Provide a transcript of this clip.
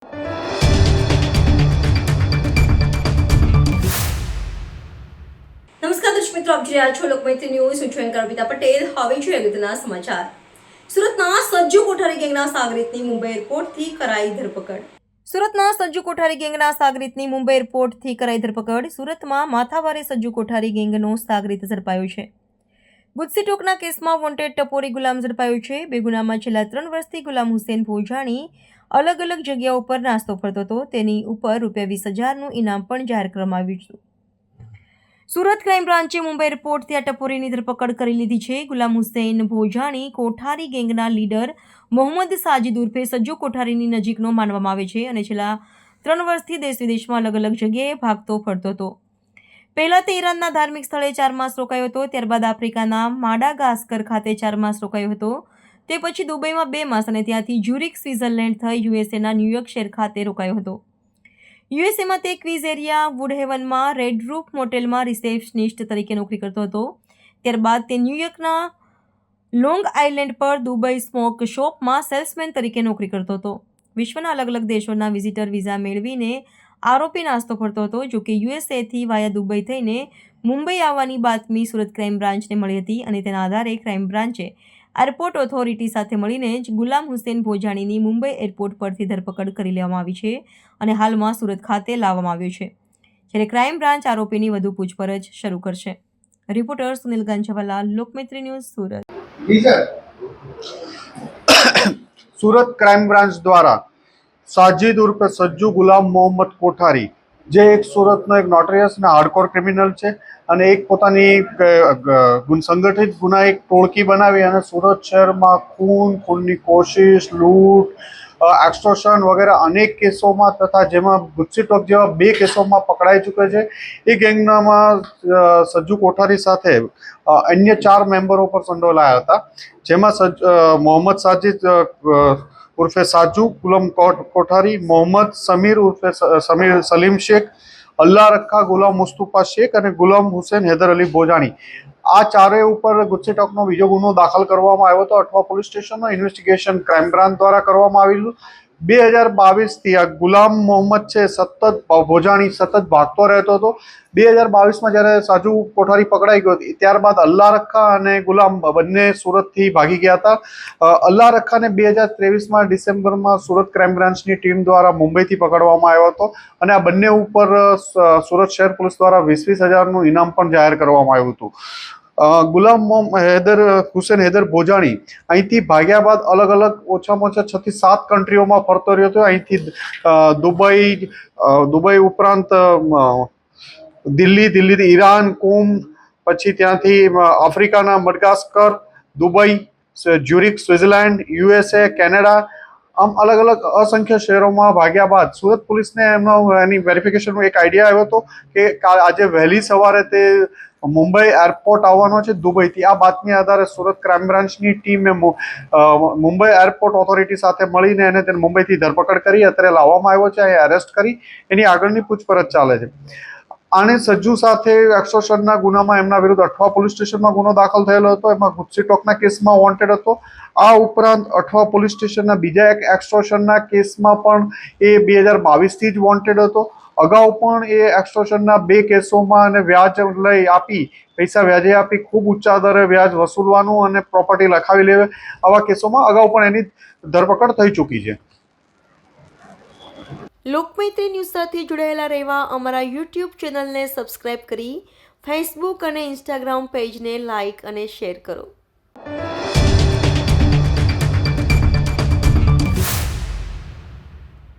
નમસ્કાર દર્શક મિત્રો, આપ જોઈ રહ્યા છો લોકમૈત્રી ન્યૂઝ. હું છું એન્કર અર્પિતા પટેલ. હવે જોઈએ અગત્યના સમાચાર. સુરતના સજ્જુ કોઠારી ગેંગના સાગરીતની મુંબઈ એરપોર્ટથી કરાઈ ધરપકડ. સુરતના સજ્જુ કોઠારી ગેંગના સાગરીતની મુંબઈ એરપોર્ટથી કરાઈ ધરપકડ. સુરતમાં માથાભારે સજ્જુ કોઠારી ગેંગનો સાગરીત ઝડપાયો છે. ગુજસી ટોકના કેસમાં વોન્ટેડ ટપોરી ગુલામ ઝડપાયો છે. બે ગુનામાં છેલ્લા 3 વર્ષથી ગુલામ હુસેન ભોજાણી અલગ અલગ જગ્યાઓ પર નાસ્તો ફરતો હતો. તેની ઉપર ₹20,000નું ઇનામ પણ જાહેર કરવામાં આવ્યું હતું. સુરત ક્રાઇમ બ્રાન્ચે મુંબઈ એરપોર્ટથી આ ટપોરીની ધરપકડ કરી લીધી છે. ગુલામ હુસૈન ભોજાણી કોઠારી ગેંગના લીડર મોહમ્મદ સાજિદ ઉર્ફે સજ્જુ કોઠારીની નજીકનો માનવામાં આવે છે અને છેલ્લા 3 વર્ષથી દેશ વિદેશમાં અલગ અલગ જગ્યાએ ભાગતો ફરતો હતો. પહેલા તે ઈરાનના ધાર્મિક સ્થળે 4 માસ રોકાયો હતો. ત્યારબાદ આફ્રિકાના માડાગાસ્કર ખાતે 4 માસ રોકાયો હતો. તે પછી દુબઈમાં 2 માસ અને ત્યાંથી જ્યુરિક સ્વિટ્ઝરલેન્ડ થઈ યુએસએના ન્યૂયોર્ક શહેર ખાતે રોકાયો હતો. યુએસએમાં તે ક્વીઝ એરિયા વુડહેવનમાં રેડ રૂફ મોટેલમાં રિસેપ્શનિસ્ટ તરીકે નોકરી કરતો હતો. ત્યારબાદ તે ન્યૂયોર્કના લોંગ આઇલેન્ડ પર દુબઈ સ્મોક શોપમાં સેલ્સમેન તરીકે નોકરી કરતો હતો. વિશ્વના અલગ અલગ દેશોના વિઝિટર વિઝા મેળવીને આરોપી નાસ્તો ફરતો હતો. જોકે યુએસએથી વાયા દુબઈ થઈને મુંબઈ આવવાની બાતમી સુરત ક્રાઇમ બ્રાન્ચને મળી હતી અને તેના આધારે ક્રાઇમ બ્રાન્ચે એરપોર્ટ ઓથોરિટી સાથે મળીને જ ગુલામ હુસેન ભોજાણીની મુંબઈ એરપોર્ટ પરથી ધરપકડ કરી લેવામાં આવી છે અને હાલમાં સુરત ખાતે લાવવામાં આવ્યો છે, જ્યારે ક્રાઇમ બ્રાન્ચ આરોપીની વધુ પૂછપરછ શરૂ કરશે. Reporter Sunil Ganjawala, Lokmaitri news, Surat. Surat crime branch દ્વારા સાજિદ ઉર્ફે સજ્જુ ગુલામ મોહમ્મદ કોઠારી, જે એક સુરતનો એક નોટરિયસ અને હાર્ડકોર ક્રિમિનલ છે અને એક પોતાની સંગઠિત ગુનાહિત ટોળકી બનાવી અને સુરત શહેરમાં ખૂનની કોશિશ, લૂંટ, એક્સટોર્શન વગેરે અનેક કેસોમાં તથા જેમાં ગુજસી ટોક જેવા 2 કેસોમાં પકડાઈ ચૂક્યો છે. એ ગેંગનામાં સજ્જુ કોઠારી સાથે અન્ય 4 મેમ્બરો પર સંડોવાયેલા હતા, જેમાં મોહમ્મદ સાજિદ ઉર્ફે સાજુ ગુલામ કોઠારી, મોહમ્મદ સમીર ઉર્ફે સલીમ શેખ, અલ્લાહ રખા ગુલામ મુસ્તુફા શેખ અને ગુલામ હુસેન હૈદર અલી ભોજાણી. આ ચારેય ઉપર ગુજસી ટોકનો બીજો ગુનો દાખલ કરવામાં આવ્યો હતો. અઠવા પોલીસ સ્ટેશનમાં ઇન્વેસ્ટિગેશન ક્રાઇમ બ્રાન્ચ દ્વારા કરવામાં આવેલું. 2022થી આ ગુલામ મોહમ્મદ છે ભોજાણી સતત ભાગતો રહેતો હતો. 2022માં જ્યારે સાજુ કોઠારી પકડાઈ ગયો ત્યારબાદ અલ્લાહ રખા અને ગુલામ બંને સુરતથી ભાગી ગયા હતા. અલ્લાહ રખાને 2023માં ડિસેમ્બરમાં સુરત ક્રાઇમ બ્રાન્ચની ટીમ દ્વારા મુંબઈથી પકડવામાં આવ્યો હતો અને આ બંને ઉપર સુરત શહેર પોલીસ દ્વારા 20,000નું ઇનામ પણ જાહેર કરવામાં આવ્યું હતું. ગુલામ હુસેન હૈદર ભોજાણી અહીંથી ભાગ્યા બાદ અલગ અલગ ઓછામાં ઓછા 6 થી 7 કન્ટ્રીઓમાં ફરતો રહ્યો હતો. અહીંથી દુબઈ ઉપરાંત દિલ્હીથી ઈરાન, કુમ, પછી ત્યાંથી આફ્રિકાના મડગાસ્કર, દુબઈ, જ્યુરિક સ્વિટ્ઝરલેન્ડ, યુએસએ, કેનેડા, આમ અલગ અલગ અસંખ્ય શહેરોમાં ભાગ્યા બાદ સુરત પોલીસને એની વેરિફિકેશનનો એક આઈડિયા આવ્યો હતો કે આજે વહેલી સવારે તે મુંબઈ એરપોર્ટ આવવાનો છે દુબઈથી. આ બાતમી આધારે સુરત ક્રાઇમ બ્રાન્ચની ટીમે મુંબઈ એરપોર્ટ ઓથોરિટી સાથે મળીને એને તેને મુંબઈથી ધરપકડ કરી અત્યારે લાવવામાં આવ્યો છે. અહીં એરેસ્ટ કરી એની આગળની પૂછપરછ ચાલે છે. આને સજ્જુ સાથે એક્સટોર્શનના ગુનામાં એમના વિરુદ્ધ અઠવા પોલીસ સ્ટેશનમાં ગુનો દાખલ થયેલો હતો. એમાં ગુજસી ટોકના કેસમાં વોન્ટેડ હતો. આ ઉપરાંત અઠવા પોલીસ સ્ટેશનના બીજા એક એક્સટોર્શનના કેસમાં પણ એ 2022થી જ વોન્ટેડ હતો. અગાઉ પણ એ એક્સટોર્શનના 2 કેસોમાં અને પૈસા વ્યાજે આપી ખૂબ ઊંચા દરે વ્યાજ વસૂલવાનું અને પ્રોપર્ટી લખાવી લેવી, આવા કેસોમાં અગાઉ પણ એની ધરપકડ થઈ ચૂકી છે. લોકમૈત્રી ન્યૂઝ સાથે જોડાયેલા રહેવા અમારા યુટ્યુબ ચેનલને સબસ્ક્રાઇબ કરી ફેસબુક અને ઇન્સ્ટાગ્રામ પેજને લાઇક અને શેર કરો.